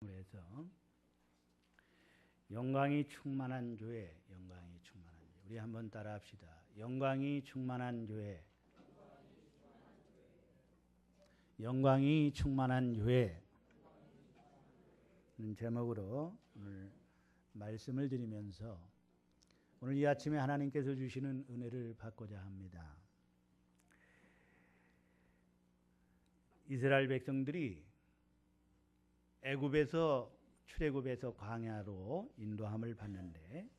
그래서 영광이 충만한 교회, 영광이 충만한 교회. 우리 한번 따라합시다. 영광이 충만한 교회, 영광이 충만한 교회. 제목으로 오늘 말씀을 드리면서 오늘 이 아침에 하나님께서 주시는 은혜를 받고자 합니다. 이스라엘 백성들이 애굽에서 출애굽에서 광야로 인도함을 받는데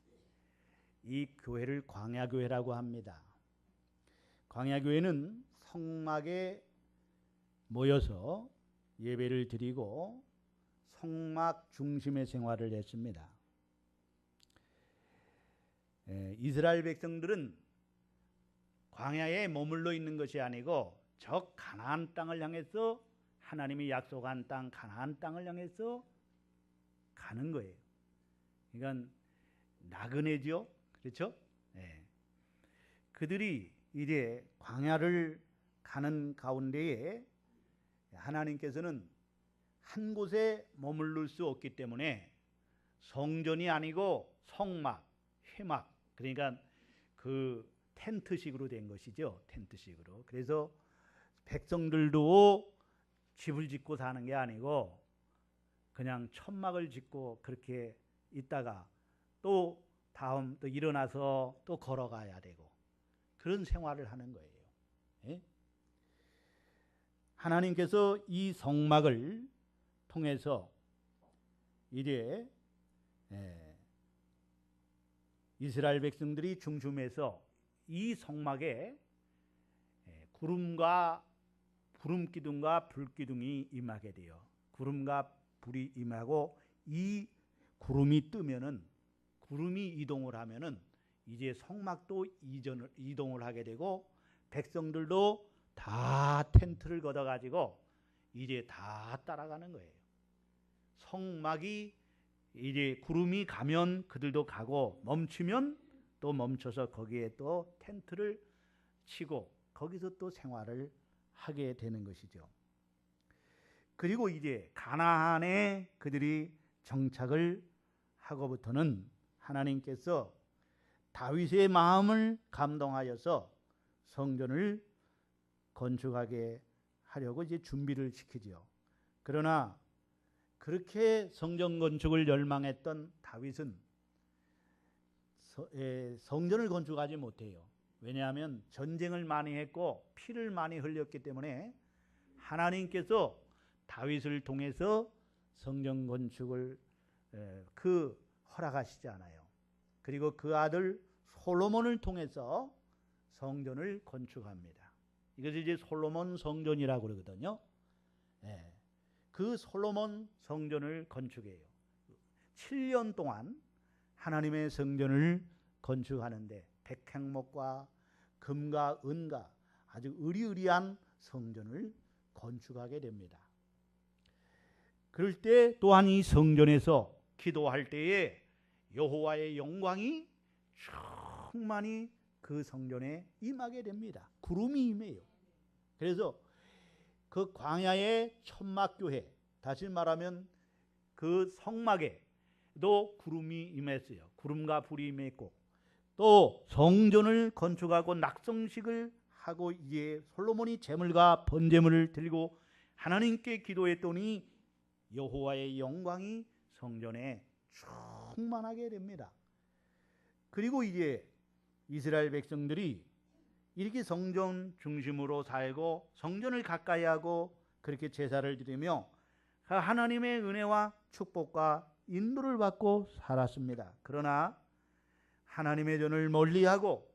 이 교회를 광야교회라고 합니다. 광야교회는 성막에 모여서 예배를 드리고 성막 중심의 생활을 했습니다. 이스라엘 백성들은 광야에 머물러 있는 것이 아니고 저 가나안 땅을 향해서 하나님이 약속한 땅 가나안 땅을 향해서 가는 거예요. 그러니까 나그네죠, 그렇죠? 네. 그들이 이제 광야를 가는 가운데에 하나님께서는 한 곳에 머무를 수 없기 때문에 성전이 아니고 성막, 회막, 그러니까 그 텐트식으로 된 것이죠. 텐트식으로. 그래서 백성들도 집을 짓고 사는 게 아니고 그냥 천막을 짓고 그렇게 있다가 또 다음 또 일어나서 또 걸어가야 되고 그런 생활을 하는 거예요. 예? 하나님께서 이 성막을 통해서 이제 이스라엘 백성들이 중심에서 이 성막에 구름 기둥과 불 기둥이 임하게 돼요. 구름과 불이 임하고 이 구름이 뜨면은 구름이 이동을 하면은 이제 성막도 이동을 하게 되고 백성들도 다 텐트를 걷어 가지고 이제 다 따라가는 거예요. 성막이 이제 구름이 가면 그들도 가고 멈추면 또 멈춰서 거기에 또 텐트를 치고 거기서 또 생활을 하게 되는 것이죠. 그리고 이제 가나안에 그들이 정착을 하고부터는 하나님께서 다윗의 마음을 감동하여서 성전을 건축하게 하려고 이제 준비를 시키죠. 그러나 그렇게 성전 건축을 열망했던 다윗은 성전을 건축하지 못해요. 왜냐하면 전쟁을 많이 했고 피를 많이 흘렸기 때문에 하나님께서 다윗을 통해서 성전 건축을 허락하시지 않아요. 그리고 그 아들 솔로몬을 통해서 성전을 건축합니다. 이것을 이제 솔로몬 성전이라고 그러거든요. 그 솔로몬 성전을 건축해요. 7년 동안 하나님의 성전을 건축하는데 백향목과 금과 은과 아주 의리의리한 성전을 건축하게 됩니다. 그럴 때 또한 이 성전에서 기도할 때에 여호와의 영광이 충만히 그 성전에 임하게 됩니다. 구름이 임해요. 그래서 그 광야의 천막교회, 다시 말하면 그 성막에도 구름이 임했어요. 구름과 불이 임했고 또 성전을 건축하고 낙성식을 하고 이제 솔로몬이 제물과 번제물을 드리고 하나님께 기도했더니 여호와의 영광이 성전에 충만하게 됩니다. 그리고 이제 이스라엘 백성들이 이렇게 성전 중심으로 살고 성전을 가까이 하고 그렇게 제사를 드리며 하나님의 은혜와 축복과 인도를 받고 살았습니다. 그러나 하나님의 전을 멀리하고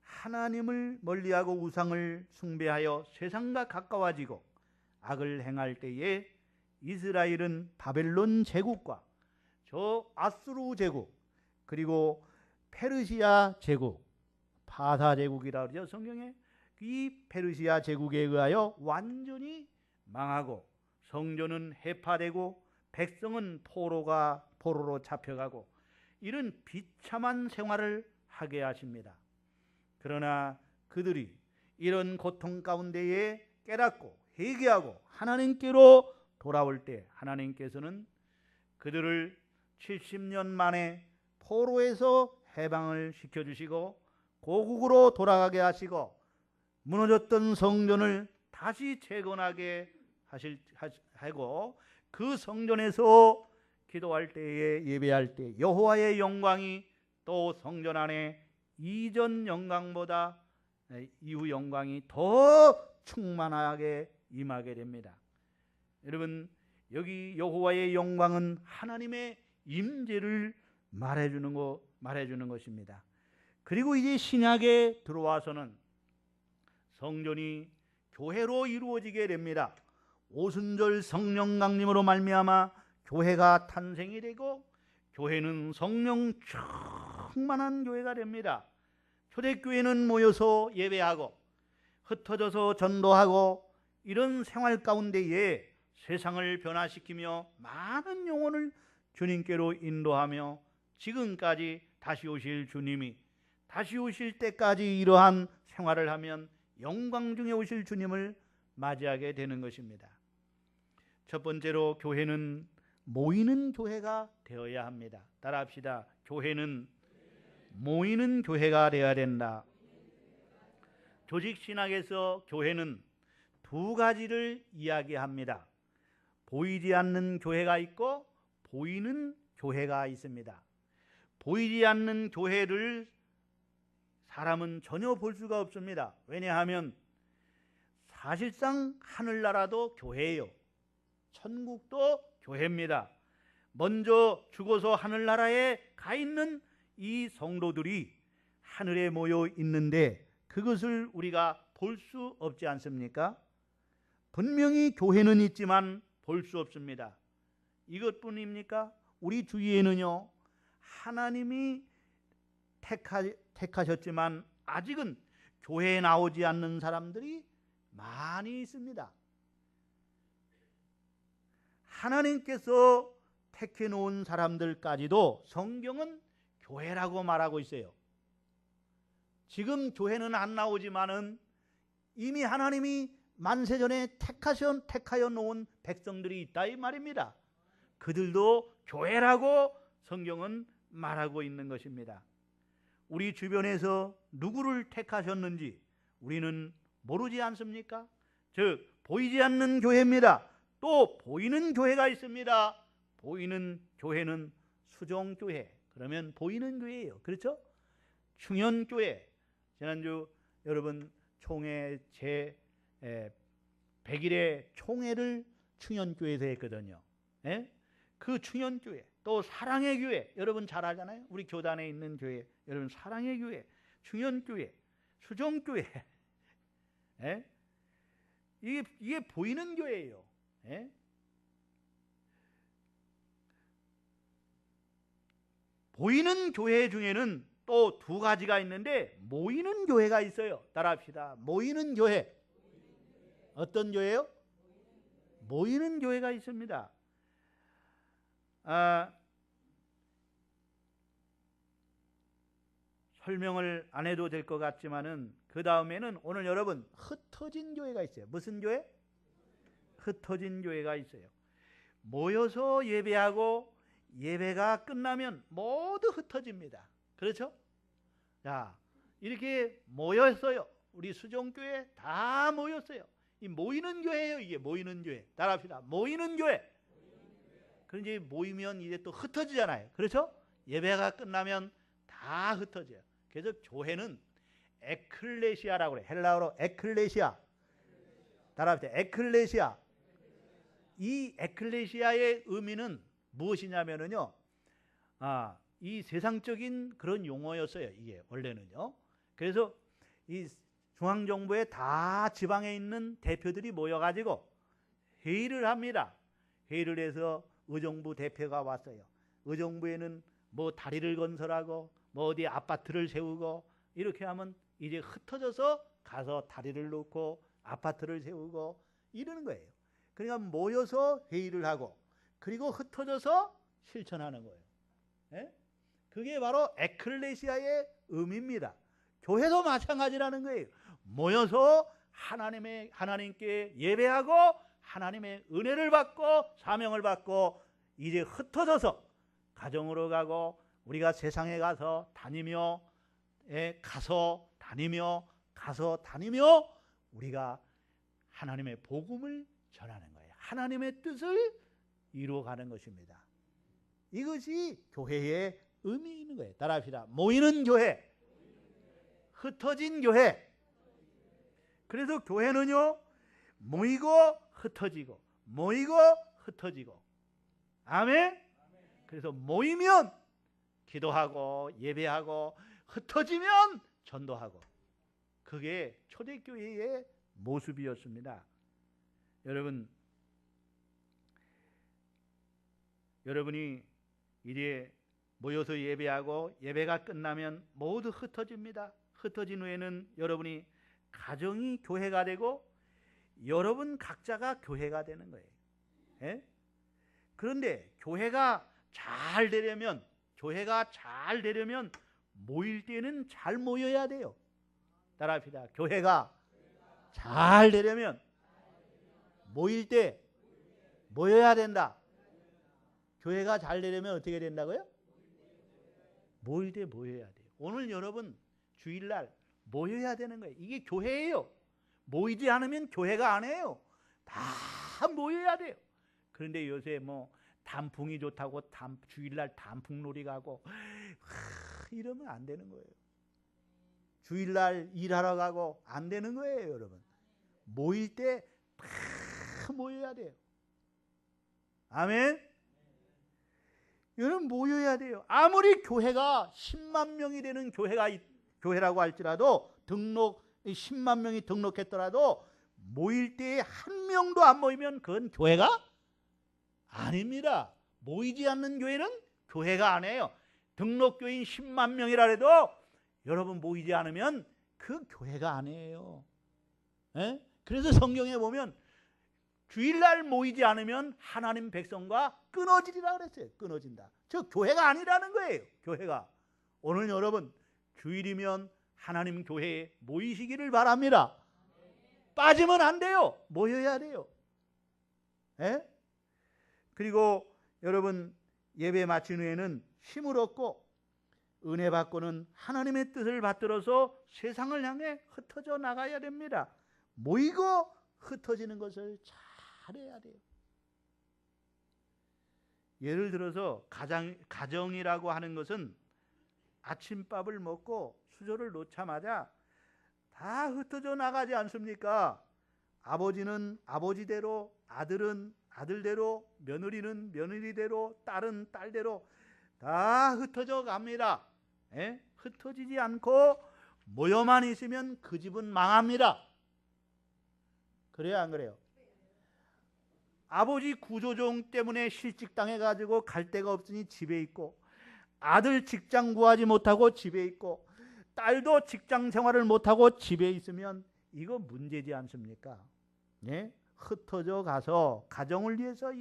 하나님을 멀리하고 우상을 숭배하여 세상과 가까워지고 악을 행할 때에 이스라엘은 바벨론 제국과 저 아수르 제국 그리고 페르시아 제국 파사 제국이라고 그러죠. 성경에 이 페르시아 제국에 의하여 완전히 망하고 성전은 해파되고 백성은 포로로 잡혀가고 이런 비참한 생활을 하게 하십니다. 그러나 그들이 이런 고통 가운데에 깨닫고 회개하고 하나님께로 돌아올 때 하나님께서는 그들을 70년 만에 포로에서 해방을 시켜주시고 고국으로 돌아가게 하시고 무너졌던 성전을 다시 재건하게 하고 그 성전에서 기도할 때에 예배할 때 여호와의 영광이 또 성전 안에 이전 영광보다 이후 영광이 더 충만하게 임하게 됩니다. 여러분, 여기 여호와의 영광은 하나님의 임재를 말해주는 것입니다. 그리고 이제 신약에 들어와서는 성전이 교회로 이루어지게 됩니다. 오순절 성령 강림으로 말미암아 교회가 탄생이 되고 교회는 성령 충만한 교회가 됩니다. 초대교회는 모여서 예배하고 흩어져서 전도하고 이런 생활 가운데에 세상을 변화시키며 많은 영혼을 주님께로 인도하며 지금까지 다시 오실 주님이 다시 오실 때까지 이러한 생활을 하면 영광 중에 오실 주님을 맞이하게 되는 것입니다. 첫 번째로 교회는 모이는 교회가 되어야 합니다. 따라합시다. 교회는 모이는 교회가 되어야 된다. 조직신학에서 교회는 두 가지를 이야기합니다. 보이지 않는 교회가 있고 보이는 교회가 있습니다. 보이지 않는 교회를 사람은 전혀 볼 수가 없습니다. 왜냐하면 사실상 하늘나라도 교회예요. 천국도 교회입니다. 먼저 죽어서 하늘나라에 가 있는 이 성도들이 하늘에 모여 있는데 그것을 우리가 볼 수 없지 않습니까? 분명히 교회는 있지만 볼 수 없습니다. 이것뿐입니까? 우리 주위에는요, 하나님이 택하셨지만 아직은 교회에 나오지 않는 사람들이 많이 있습니다. 하나님께서 택해 놓은 사람들까지도 성경은 교회라고 말하고 있어요. 지금 교회는 안 나오지만은 이미 하나님이 만세전에 택하여 놓은 백성들이 있다 이 말입니다. 그들도 교회라고 성경은 말하고 있는 것입니다. 우리 주변에서 누구를 택하셨는지 우리는 모르지 않습니까? 즉 보이지 않는 교회입니다. 또 보이는 교회가 있습니다. 보이는 교회는 수종교회, 그러면 보이는 교회예요. 그렇죠? 충현교회, 지난주 여러분 총회 제 100일의 총회를 충현교회에서 했거든요. 예? 그 충현교회, 또 사랑의 교회, 여러분 잘 알잖아요. 우리 교단에 있는 교회, 여러분 사랑의 교회, 충현교회, 수종교회, 예? 이게 보이는 교회예요. 예? 보이는 교회 중에는 또 두 가지가 있는데 모이는 교회가 있어요. 따라합시다. 모이는 교회. 어떤 교회요? 모이는 교회가 있습니다. 설명을 안 해도 될 것 같지만은 그 다음에는 오늘 여러분 흩어진 교회가 있어요. 무슨 교회? 흩어진 교회가 있어요. 모여서 예배하고 예배가 끝나면 모두 흩어집니다. 그렇죠? 자, 이렇게 모였어요. 우리 수종교회 다 모였어요. 이 모이는 교회예요. 이게 모이는 교회. 따라합시다. 모이는 교회. 그런데 모이면 이제 또 흩어지잖아요. 그렇죠? 예배가 끝나면 다 흩어져요. 그래서 교회는 에클레시아라고 그래요. 헬라어로 에클레시아. 따라합시다. 에클레시아. 이 에클레시아의 의미는 무엇이냐면요, 이 세상적인 그런 용어였어요. 이게 원래는요. 그래서 이 중앙정부에 다 지방에 있는 대표들이 모여가지고 회의를 합니다. 회의를 해서 의정부 대표가 왔어요. 의정부에는 뭐 다리를 건설하고 뭐 어디 아파트를 세우고 이렇게 하면 이제 흩어져서 가서 다리를 놓고 아파트를 세우고 이러는 거예요. 그러니까 모여서 회의를 하고 그리고 흩어져서 실천하는 거예요. 예? 그게 바로 에클레시아의 의미입니다. 교회도 마찬가지라는 거예요. 모여서 하나님께 예배하고 하나님의 은혜를 받고 사명을 받고 이제 흩어져서 가정으로 가고 우리가 세상에 가서 다니며 가서 다니며 우리가 하나님의 복음을 전하는 거예요. 하나님의 뜻을 이루어가는 것입니다. 이것이 교회의 의미 있는 거예요. 따라합시다. 모이는 교회, 흩어진 교회. 그래서 교회는요, 모이고 흩어지고 모이고 흩어지고. 아멘. 그래서 모이면 기도하고 예배하고 흩어지면 전도하고. 그게 초대교회의 모습이었습니다. 여러분이 이제 모여서 예배하고 예배가 끝나면 모두 흩어집니다. 흩어진 후에는 여러분이 가정이 교회가 되고 여러분 각자가 교회가 되는 거예요. 예? 그런데 교회가 잘 되려면 모일 때는 잘 모여야 돼요. 따라합시다. 교회가 잘 되려면 모일 때 모여야 된다. 교회가 잘 되려면 어떻게 된다고요? 모일 때 모여야 돼요. 오늘 여러분 주일날 모여야 되는 거예요. 이게 교회예요. 모이지 않으면 교회가 아니에요. 다 모여야 돼요. 그런데 요새 뭐 단풍이 좋다고 주일날 단풍놀이 가고 이러면 안 되는 거예요. 주일날 일하러 가고 안 되는 거예요, 여러분. 모일 때 다 모여야 돼요. 아멘. 여러분 모여야 돼요. 아무리 교회가 10만 명이 되는 교회라고 할지라도 10만 명이 등록했더라도 모일 때 한 명도 안 모이면 그건 교회가 아닙니다. 모이지 않는 교회는 교회가 아니에요. 등록교인 10만 명이라 해도 여러분 모이지 않으면 그 교회가 아니에요. 에? 그래서 성경에 보면 주일날 모이지 않으면 하나님 백성과 끊어지리라 그랬어요. 끊어진다. 저 교회가 아니라는 거예요. 교회가. 오늘 여러분 주일이면 하나님 교회에 모이시기를 바랍니다. 빠지면 안 돼요. 모여야 돼요. 에? 그리고 여러분 예배 마친 후에는 힘을 얻고 은혜 받고는 하나님의 뜻을 받들어서 세상을 향해 흩어져 나가야 됩니다. 모이고 흩어지는 것을 잘해야 돼요. 예를 들어서 가정이라고 하는 것은 아침밥을 먹고 수저를 놓자마자 다 흩어져 나가지 않습니까? 아버지는 아버지대로, 아들은 아들대로, 며느리는 며느리대로, 딸은 딸대로 다 흩어져 갑니다. 에? 흩어지지 않고 모여만 있으면 그 집은 망합니다. 그래요, 안 그래요? 아버지 구조종 때문에 실직당해가지고 갈 데가 없으니 집에 있고, 아들 직장 구하지 못하고 집에 있고, 딸도 직장 생활을 못하고 집에 있으면 이거 문제지 않습니까? 예? 흩어져 가서 가정을 위해서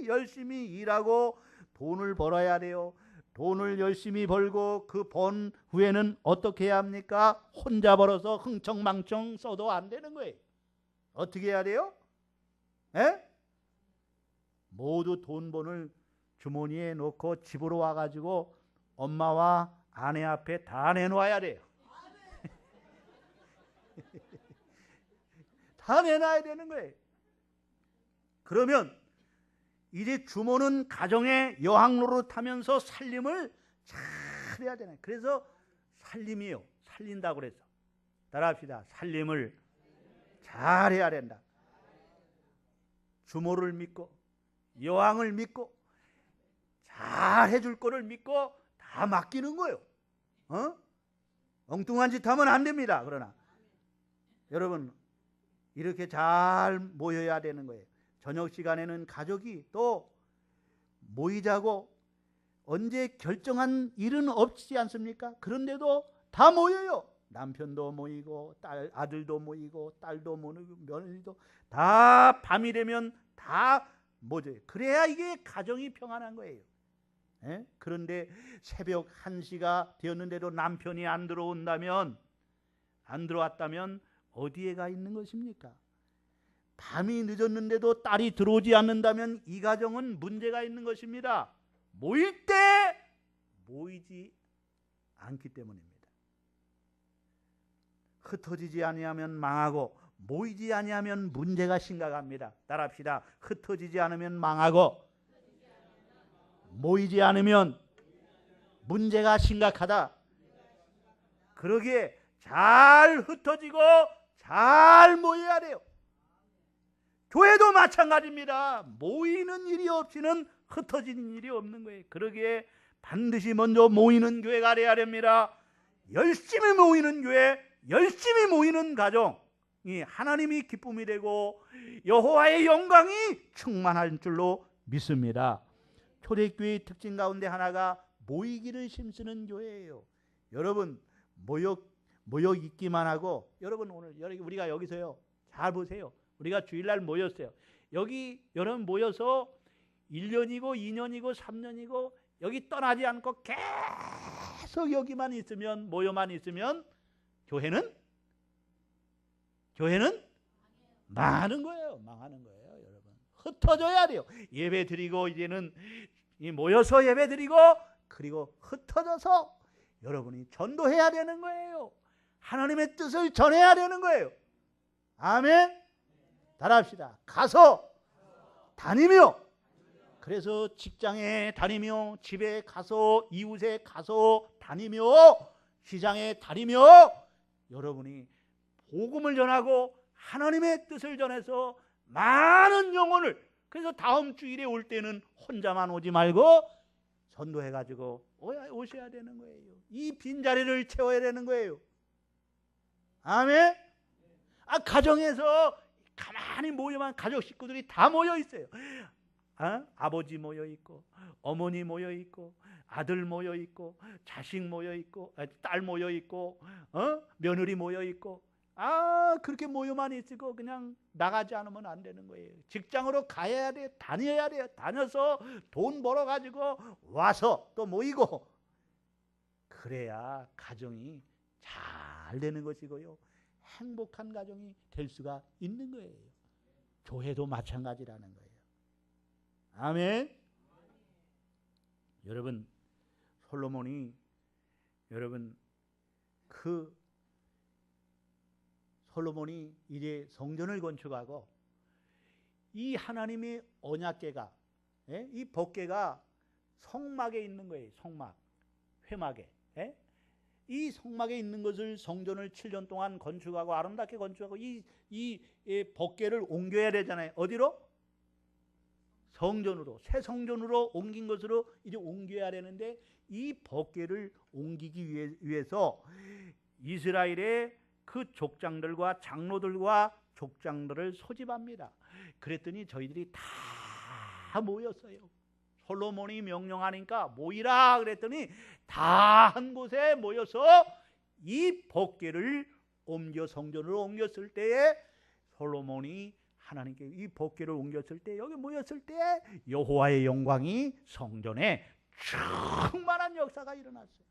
열심히 일하고 돈을 벌어야 돼요. 돈을 열심히 벌고 그 번 후에는 어떻게 해야 합니까? 혼자 벌어서 흥청망청 써도 안 되는 거예요. 어떻게 해야 돼요? 에? 모두 돈본을 주머니에 놓고 집으로 와가지고 엄마와 아내 앞에 다 내놓아야 돼요. 다 내놔야 되는 거예요. 그러면 이제 주모는 가정의 여학로로 타면서 살림을 잘 해야 되는. 그래서 살림이요. 살린다고 그래서. 따라합시다. 살림을 잘 해야 된다. 주모를 믿고 여왕을 믿고 잘 해줄 거를 믿고 다 맡기는 거예요. 엉뚱한 짓 하면 안 됩니다. 그러나 여러분 이렇게 잘 모여야 되는 거예요. 저녁 시간에는 가족이 또 모이자고 언제 결정한 일은 없지 않습니까? 그런데도 다 모여요. 남편도 모이고 아들도 모이고 딸도 모이고 며느리도 다 밤이 되면 다 모여요. 그래야 이게 가정이 평안한 거예요. 에? 그런데 새벽 1시가 되었는데도 남편이 안 들어왔다면 어디에 가 있는 것입니까? 밤이 늦었는데도 딸이 들어오지 않는다면 이 가정은 문제가 있는 것입니다. 모일 때 모이지 않기 때문입니다. 흩어지지 아니하면 망하고 모이지 아니하면 문제가 심각합니다. 따라합시다. 흩어지지 않으면 망하고 모이지 않으면 문제가 심각하다. 그러기에 잘 흩어지고 잘 모여야 돼요. 교회도 마찬가지입니다. 모이는 일이 없이는 흩어지는 일이 없는 거예요. 그러기에 반드시 먼저 모이는 교회가 되어야 됩니다. 열심히 모이는 교회, 열심히 모이는 가정이 하나님이 기쁨이 되고 여호와의 영광이 충만할 줄로 믿습니다. 초대교회의 특징 가운데 하나가 모이기를 힘쓰는 교회예요. 여러분 모여 있기만 하고, 여러분 오늘 우리가 여기서요, 잘 보세요. 우리가 주일날 모였어요. 여기 여러분 모여서 1년이고 2년이고 3년이고 여기 떠나지 않고 계속 여기만 있으면, 모여만 있으면 교회는 망하는 거예요. 망하는 거예요. 여러분 흩어져야 돼요. 예배 드리고 이제는 모여서 예배 드리고 그리고 흩어져서 여러분이 전도해야 되는 거예요. 하나님의 뜻을 전해야 되는 거예요. 아멘. 따라합시다. 가서 다니며, 그래서 직장에 다니며 집에 가서 이웃에 가서 다니며 시장에 다니며 여러분이 복음을 전하고 하나님의 뜻을 전해서 많은 영혼을, 그래서 다음 주일에 올 때는 혼자만 오지 말고 전도해가지고 오셔야 되는 거예요. 이 빈자리를 채워야 되는 거예요. 아멘. 가정에서 가만히 모여만 가족 식구들이 다 모여 있어요. 아버지 모여 있고, 어머니 모여 있고, 아들 모여 있고, 자식 모여 있고, 딸 모여 있고, 며느리 모여 있고, 그렇게 모여만 있고 그냥 나가지 않으면 안 되는 거예요. 직장으로 가야 돼, 다녀야 돼요. 다녀서 돈 벌어 가지고 와서 또 모이고, 그래야 가정이 잘 되는 것이고요, 행복한 가정이 될 수가 있는 거예요. 교회도 마찬가지라는 거예요. 아멘. 여러분 솔로몬이, 여러분 솔로몬이 이제 성전을 건축하고 이 하나님의 언약궤가, 이 법궤가 성막에 있는 거예요. 성막, 회막에. 이 성막에 있는 것을 성전을 7년 동안 건축하고 아름답게 건축하고 이 법궤를 옮겨야 되잖아요. 어디로? 성전으로, 새 성전으로 옮긴 것으로 이제 옮겨야 되는데, 이 법궤를 옮기기 위해서 이스라엘의 그 족장들과 장로들과 족장들을 소집합니다. 그랬더니 저희들이 다 모였어요. 솔로몬이 명령하니까 모이라 그랬더니 다 한 곳에 모여서 이 법궤를 옮겨 성전으로 옮겼을 때에, 솔로몬이 하나님께 이 법궤를 옮겼을 때, 여기 모였을 때 여호와의 영광이 성전에 충만한 역사가 일어났어요.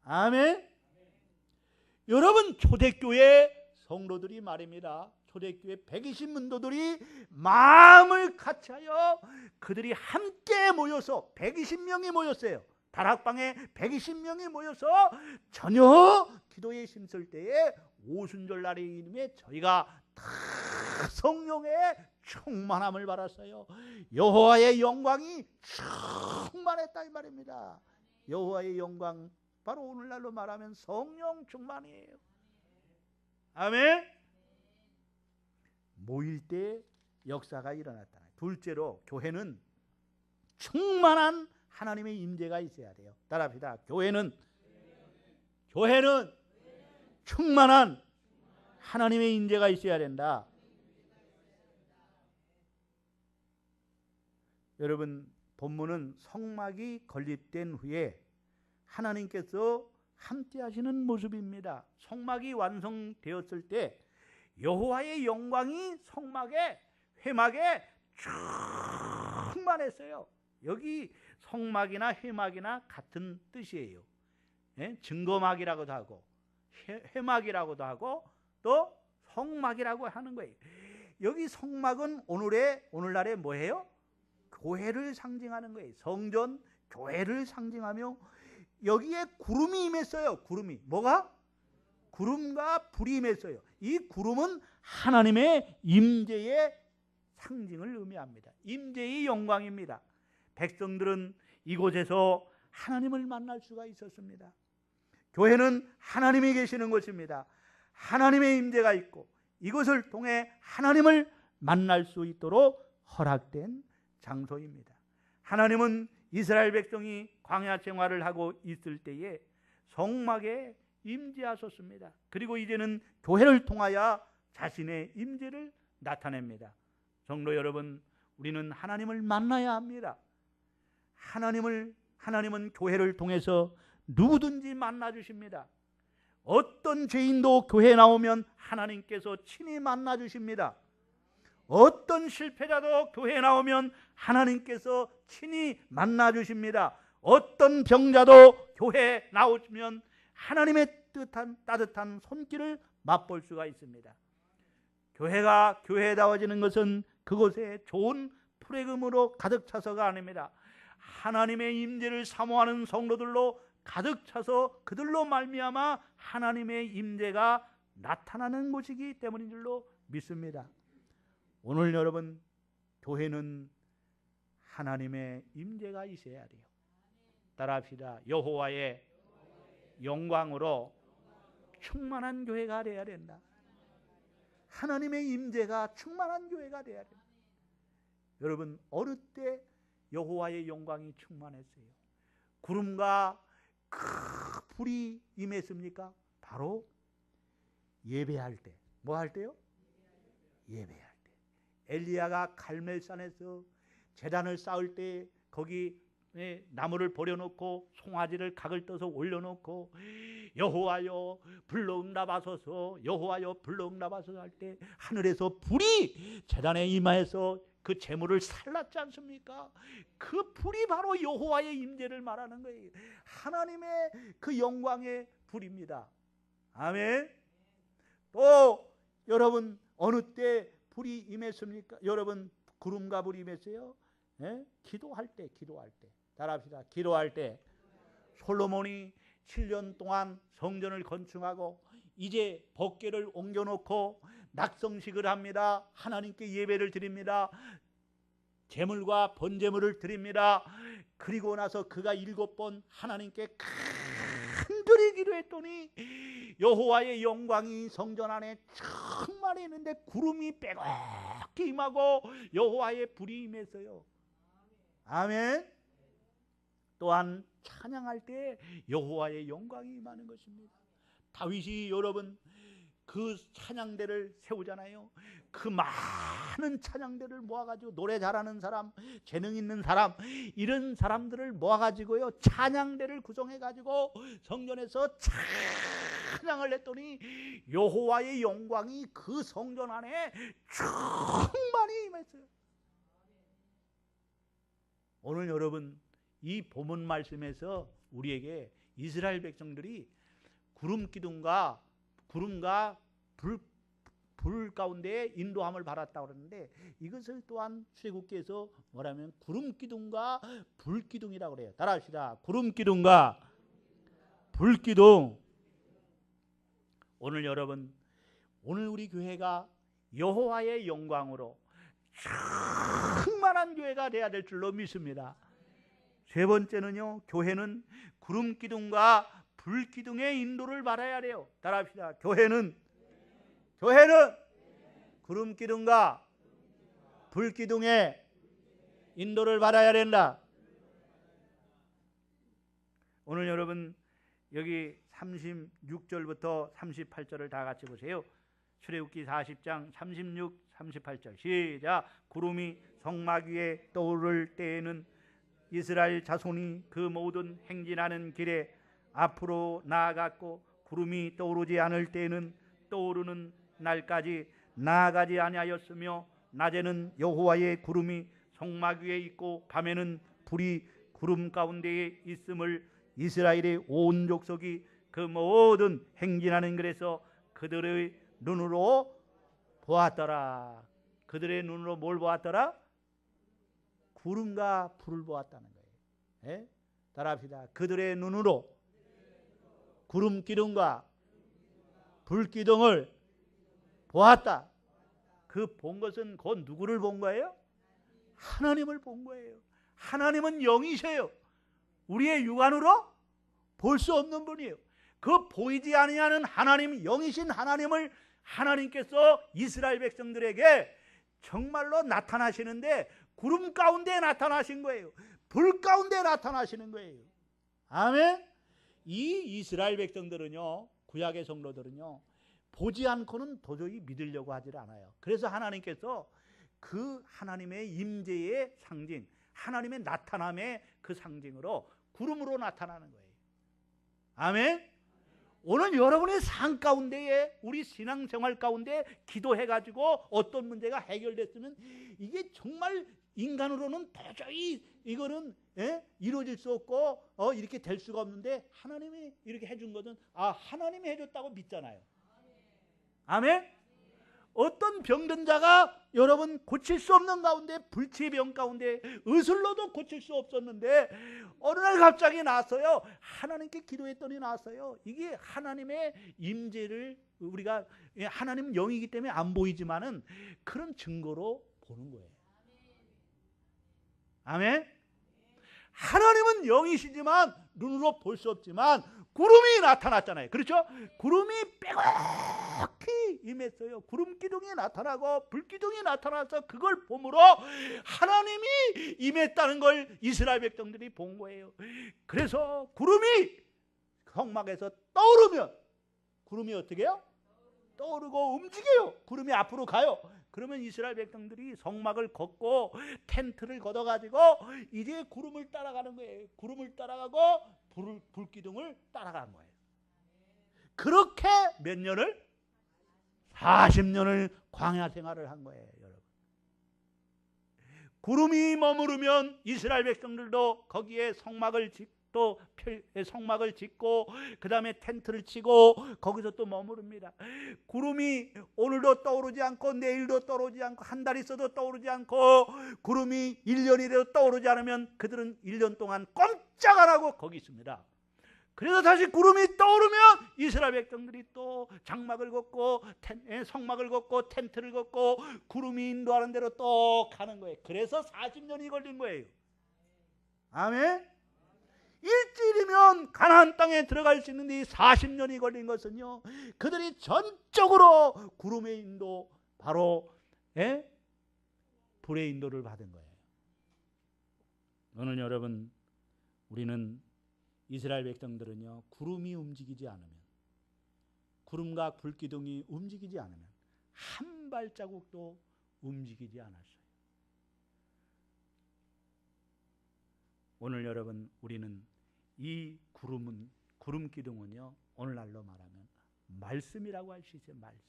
아멘. 여러분 초대교회 성도들이 말입니다. 초대교회 120문도들이 마음을 같이하여 그들이 함께 모여서 120명이 모였어요. 다락방에 120명이 모여서 전혀 기도에 힘쓸 때에 오순절 날의 이름에 저희가 다 성령의 충만함을 받았어요. 여호와의 영광이 충만했다 이 말입니다. 여호와의 영광, 바로 오늘날로 말하면 성령 충만이에요. 아멘. 모일 때 역사가 일어났다. 둘째로 교회는 충만한 하나님의 임재가 있어야 돼요. 따라합시다. 교회는 충만한 하나님의 임재가 있어야 된다. 여러분 본문은 성막이 건립된 후에 하나님께서 함께 하시는 모습입니다. 성막이 완성되었을 때 여호와의 영광이 성막에, 회막에 충만했어요. 여기 성막이나 회막이나 같은 뜻이에요. 증거막이라고도 하고 회막이라고도 하고 또 성막이라고 하는 거예요. 여기 성막은 오늘날에 뭐예요? 교회를 상징하는 거예요. 성전, 교회를 상징하며 여기에 구름이 임했어요. 구름이. 뭐가? 구름과 불이 임했어요. 이 구름은 하나님의 임재의 상징을 의미합니다. 임재의 영광입니다. 백성들은 이곳에서 하나님을 만날 수가 있었습니다. 교회는 하나님이 계시는 곳입니다. 하나님의 임재가 있고 이것을 통해 하나님을 만날 수 있도록 허락된 장소입니다. 하나님은 이스라엘 백성이 광야 생활을 하고 있을 때에 성막에 임재하셨습니다. 그리고 이제는 교회를 통하여 자신의 임재를 나타냅니다. 성도 여러분, 우리는 하나님을 만나야 합니다. 하나님은 교회를 통해서 누구든지 만나 주십니다. 어떤 죄인도 교회에 나오면 하나님께서 친히 만나 주십니다. 어떤 실패자도 교회에 나오면 하나님께서 친히 만나 주십니다. 어떤 병자도 교회에 나오시면 하나님의 따뜻한 손길을 맛볼 수가 있습니다. 교회가 교회다워지는 것은 그곳에 좋은 프레금으로 가득 차서가 아닙니다. 하나님의 임재를 사모하는 성도들로 가득 차서 그들로 말미암아 하나님의 임재가 나타나는 곳이기 때문인 줄로 믿습니다. 오늘 여러분, 교회는 하나님의 임재가 있어야 돼요. 따라합시다. 여호와의 영광으로 충만한 교회가 되어야 된다. 하나님의 임재가 충만한 교회가 되어야 된다. 여러분, 어느 때 여호와의 영광이 충만했어요? 구름과 큰 불이 임했습니까? 바로 예배할 때. 뭐 할 때요? 예배할 때. 엘리야가 갈멜산에서 제단을 쌓을 때 거기 나무를 버려놓고 송아지를 각을 떠서 올려놓고 여호와여 불러 응답하소서, 여호와여 불러 응답하소서 할 때 하늘에서 불이 제단에 임하여서 그 제물을 살랐지 않습니까? 그 불이 바로 여호와의 임재를 말하는 거예요. 하나님의 그 영광의 불입니다. 아멘. 또 여러분, 어느 때 불이 임했습니까? 여러분, 구름과 불이 임했어요? 예? 기도할 때. 따라합시다. 기도할 때. 솔로몬이 7년 동안 성전을 건축하고 이제 법궤를 옮겨놓고 낙성식을 합니다. 하나님께 예배를 드립니다. 제물과 번제물을 드립니다. 그리고 나서 그가 7번 하나님께 간절히 기도했더니 여호와의 영광이 성전 안에 충만히 있는데 구름이 빼곡히 임하고 여호와의 불이 임했어요. 아멘. 또한 찬양할 때 여호와의 영광이 임하는 것입니다. 다윗이 여러분 그 찬양대를 세우잖아요. 그 많은 찬양대를 모아가지고 노래 잘하는 사람, 재능 있는 사람, 이런 사람들을 모아가지고요 찬양대를 구성해가지고 성전에서 찬양을 했더니 여호와의 영광이 그 성전 안에 충만히 임했어요. 오늘 여러분, 이 본문 말씀에서 우리에게 이스라엘 백성들이 구름과 불 가운데 인도함을 받았다고 그러는데 이것을 또한 출애굽기에서 뭐라면 구름기둥과 불기둥이라고 그래요. 따라합시다. 구름기둥과 불기둥. 오늘 여러분, 오늘 우리 교회가 여호와의 영광으로 충만한 교회가 되어야 될 줄로 믿습니다. 세 번째는요, 교회는 구름기둥과 불기둥의 인도를 받아야 돼요. 따라합시다. 교회는 구름기둥과 불기둥의 인도를 받아야 된다. 오늘 여러분 여기 36절부터 38절을 다 같이 보세요. 출애굽기 40장 36, 38절 시작. 구름이 성막 위에 떠오를 때에는 이스라엘 자손이 그 모든 행진하는 길에 앞으로 나아갔고 구름이 떠오르지 않을 때에는 떠오르는 날까지 나아가지 아니하였으며 낮에는 여호와의 구름이 성막 위에 있고 밤에는 불이 구름 가운데에 있음을 이스라엘의 온 족속이 그 모든 행진하는 길에서 그들의 눈으로 보았더라. 그들의 눈으로 뭘 보았더라? 구름과 불을 보았다는 거예요. 예? 따라합시다. 그들의 눈으로 구름 기둥과 불 기둥을 보았다. 그 본 것은 곧 누구를 본 거예요? 하나님을 본 거예요. 하나님은 영이셔요. 우리의 육안으로 볼 수 없는 분이에요. 그 보이지 아니하는 하나님, 영이신 하나님을 하나님께서 이스라엘 백성들에게 정말로 나타나시는데 구름 가운데 나타나신 거예요. 불 가운데 나타나시는 거예요. 아멘. 이 이스라엘 백성들은요, 구약의 성도들은요, 보지 않고는 도저히 믿으려고 하질 않아요. 그래서 하나님께서 그 하나님의 임재의 상징, 하나님의 나타남의 그 상징으로 구름으로 나타나는 거예요. 아멘. 오늘 여러분의 삶 가운데에, 우리 신앙생활 가운데 기도해가지고 어떤 문제가 해결됐으면 이게 정말 인간으로는 도저히 이거는 이루어질 수 없고 이렇게 될 수가 없는데 하나님이 이렇게 해준 것은 하나님이 해줬다고 믿잖아요. 아멘. 어떤 병든 자가 여러분 고칠 수 없는 가운데, 불치의 병 가운데 의술로도 고칠 수 없었는데 어느 날 갑자기 나왔어요. 하나님께 기도했더니 나왔어요. 이게 하나님의 임재를 우리가 하나님 영이기 때문에 안 보이지만은 그런 증거로 보는 거예요. 아멘. 하나님은 영이시지만 눈으로 볼 수 없지만 구름이 나타났잖아요. 그렇죠? 구름이 빼곡히 임했어요. 구름 기둥이 나타나고 불 기둥이 나타나서 그걸 봄으로 하나님이 임했다는 걸 이스라엘 백성들이 본 거예요. 그래서 구름이 성막에서 떠오르면 구름이 어떻게 해요? 떠오르고 움직여요. 구름이 앞으로 가요. 그러면 이스라엘 백성들이 성막을 걷고 텐트를 걷어가지고 이제 구름을 따라가는 거예요. 구름을 따라가고 불기둥을 따라간 거예요. 그렇게 몇 년을? 40년을 광야 생활을 한 거예요, 여러분. 구름이 머무르면 이스라엘 백성들도 거기에 성막을 짓고 그 다음에 텐트를 치고 거기서 또 머무릅니다. 구름이 오늘도 떠오르지 않고 내일도 떠오르지 않고 한 달 있어도 떠오르지 않고 구름이 1년이라도 떠오르지 않으면 그들은 1년 동안 꼼짝 안 하고 거기 있습니다. 그래서 다시 구름이 떠오르면 이스라엘 백성들이 또 장막을 걷고 성막을 걷고 텐트를 걷고 구름이 인도하는 대로 또 가는 거예요. 그래서 40년이 걸린 거예요. 아멘. 일주일이면 가나안 땅에 들어갈 수 있는데 40년이 걸린 것은요, 그들이 전적으로 구름의 인도, 바로 불의 인도를 받은 거예요. 오늘 여러분, 우리는 이스라엘 백성들은요, 구름이 움직이지 않으면, 구름과 불기둥이 움직이지 않으면 한 발자국도 움직이지 않았어요. 오늘 여러분, 우리는 이 구름 기둥은요, 오늘날로 말하면 말씀이라고 할 수 있어요. 말씀.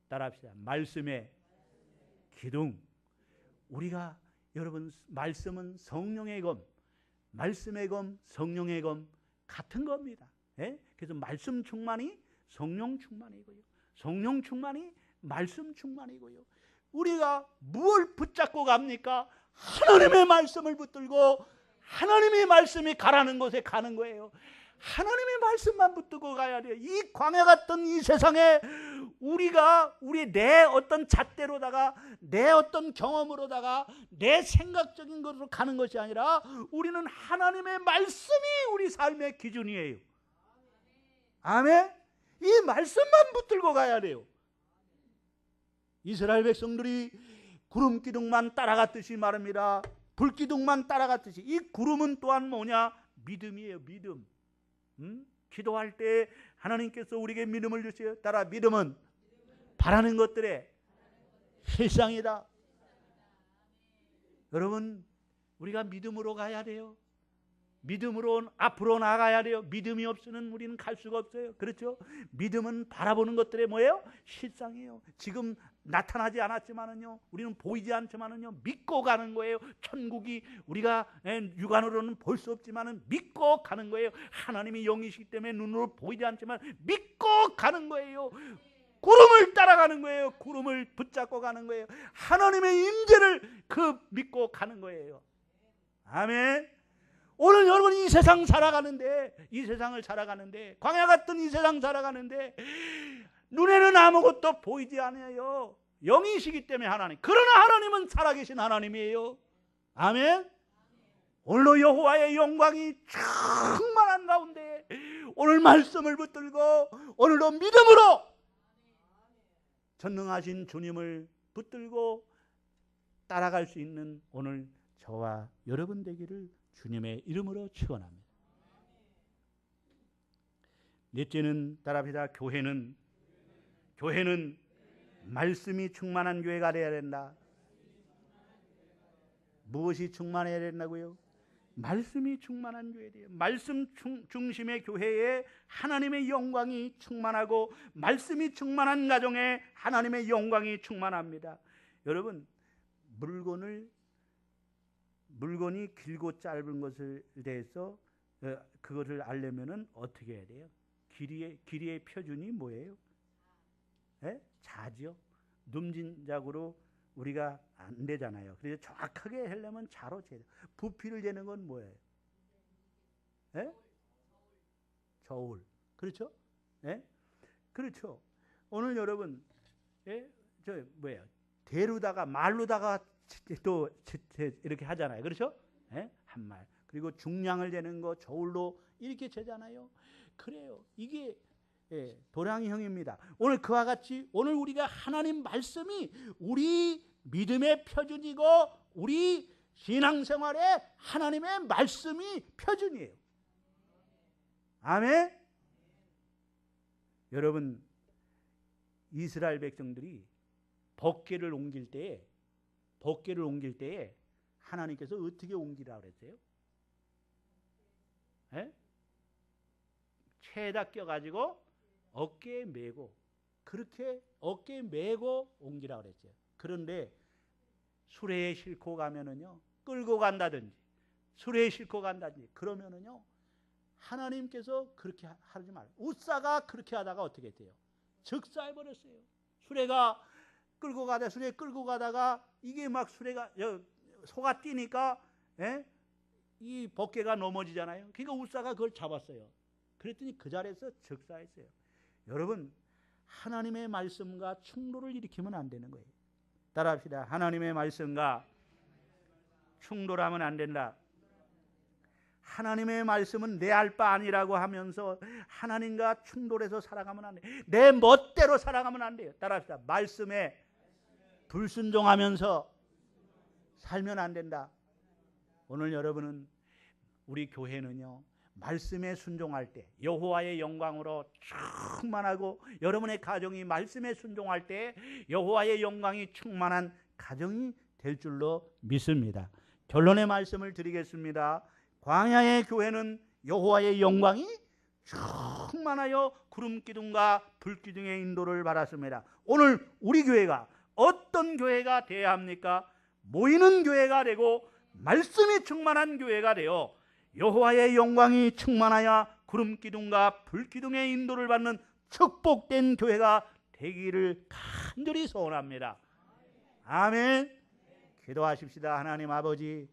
따라합시다. 말씀의 기둥. 우리가 여러분, 말씀은 성령의 검, 말씀의 검, 성령의 검 같은 겁니다. 그래서 말씀 충만이 성령 충만이고요, 성령 충만이 말씀 충만이고요. 우리가 무엇을 붙잡고 갑니까? 하나님의 말씀을 붙들고 하나님의 말씀이 가라는 곳에 가는 거예요. 하나님의 말씀만 붙들고 가야 돼요. 이 광야 같은 이 세상에 우리가 내 어떤 잣대로다가, 내 어떤 경험으로다가, 내 생각적인 것으로 가는 것이 아니라 우리는 하나님의 말씀이 우리 삶의 기준이에요. 아멘. 이 말씀만 붙들고 가야 돼요. 이스라엘 백성들이 구름 기둥만 따라갔듯이 말입니다. 불기둥만 따라갔듯이. 이 구름은 또한 뭐냐? 믿음이에요. 믿음. 기도할 때 하나님께서 우리에게 믿음을 주세요. 따라, 믿음은 바라는 것들의 실상이다. 여러분, 우리가 믿음으로 가야 돼요. 믿음으로 앞으로 나가야 돼요. 믿음이 없으면 우리는 갈 수가 없어요. 그렇죠? 믿음은 바라보는 것들의 뭐예요? 실상이에요. 지금 나타나지 않았지만은요, 우리는 보이지 않지만은요, 믿고 가는 거예요. 천국이 우리가 육안으로는 볼 수 없지만은 믿고 가는 거예요. 하나님이 영이시기 때문에 눈으로 보이지 않지만 믿고 가는 거예요. 구름을 따라가는 거예요. 구름을 붙잡고 가는 거예요. 하나님의 임재를 믿고 가는 거예요. 아멘. 오늘 여러분 이 세상을 살아가는데 광야 같은 이 세상 살아가는데 눈에는 아무것도 보이지 않아요. 영이시기 때문에 하나님. 그러나 하나님은 살아계신 하나님이에요. 아멘. 오늘도 여호와의 영광이 충만한 가운데 오늘 말씀을 붙들고 오늘도 믿음으로 전능하신 주님을 붙들고 따라갈 수 있는 오늘 저와 여러분 되기를 주님의 이름으로 축원합니다. 넷째는 따라합시다. 교회는 말씀이 충만한 교회가 되어야 된다. 무엇이 충만해야 된다고요? 말씀이 충만한 교회예요. 말씀 중심의 교회에 하나님의 영광이 충만하고 말씀이 충만한 가정에 하나님의 영광이 충만합니다. 여러분, 물건이 길고 짧은 것을 대해서 그것을 알려면은 어떻게 해야 돼요? 길이의 표준이 뭐예요? 자죠. num진작으로 우리가 안 되잖아요. 그래서 정확하게 하려면 자로 재야 돼요. 부피를 재는 건 뭐예요? 저울. 그렇죠? 그렇죠. 오늘 여러분, 대로다가 말로다가 또 이렇게 하잖아요. 그렇죠? 한 말. 그리고 중량을 재는 거 저울로 이렇게 재잖아요. 그래요. 이게 도량형입니다. 오늘 그와 같이 오늘 우리가 하나님 말씀이 우리 믿음의 표준이고 우리 신앙생활에 하나님의 말씀이 표준이에요. 아멘. 여러분, 이스라엘 백성들이 법궤를 옮길 때에 하나님께서 어떻게 옮기라고 그랬어요? 채에다 껴가지고 어깨에 메고, 그렇게 어깨에 메고 옮기라고 그랬어요. 그런데 수레에 싣고 가면은요, 끌고 간다든지 수레에 싣고 간다든지 그러면은요, 하나님께서 그렇게 하지 말아요. 웃사가 그렇게 하다가 어떻게 돼요? 즉사해버렸어요. 수레 끌고 가다가 이게 막 수레가 소가 뛰니까 이 법궤가 넘어지잖아요. 그러니까 웃사가 그걸 잡았어요. 그랬더니 그 자리에서 즉사했어요. 여러분, 하나님의 말씀과 충돌을 일으키면 안 되는 거예요. 따라합시다. 하나님의 말씀과 충돌하면 안 된다. 하나님의 말씀은 내 알 바 아니라고 하면서 하나님과 충돌해서 살아가면 안 돼요. 내 멋대로 살아가면 안 돼요. 따라합시다. 말씀에 불순종하면서 살면 안 된다. 오늘 여러분은, 우리 교회는요, 말씀에 순종할 때 여호와의 영광으로 충만하고 여러분의 가정이 말씀에 순종할 때 여호와의 영광이 충만한 가정이 될 줄로 믿습니다. 결론의 말씀을 드리겠습니다. 광야의 교회는 여호와의 영광이 충만하여 구름기둥과 불기둥의 인도를 받았습니다. 오늘 우리 교회가 어떤 교회가 되어야 합니까? 모이는 교회가 되고 말씀이 충만한 교회가 되어 여호와의 영광이 충만하여 구름기둥과 불기둥의 인도를 받는 축복된 교회가 되기를 간절히 소원합니다. 아멘. 기도하십시다. 하나님 아버지,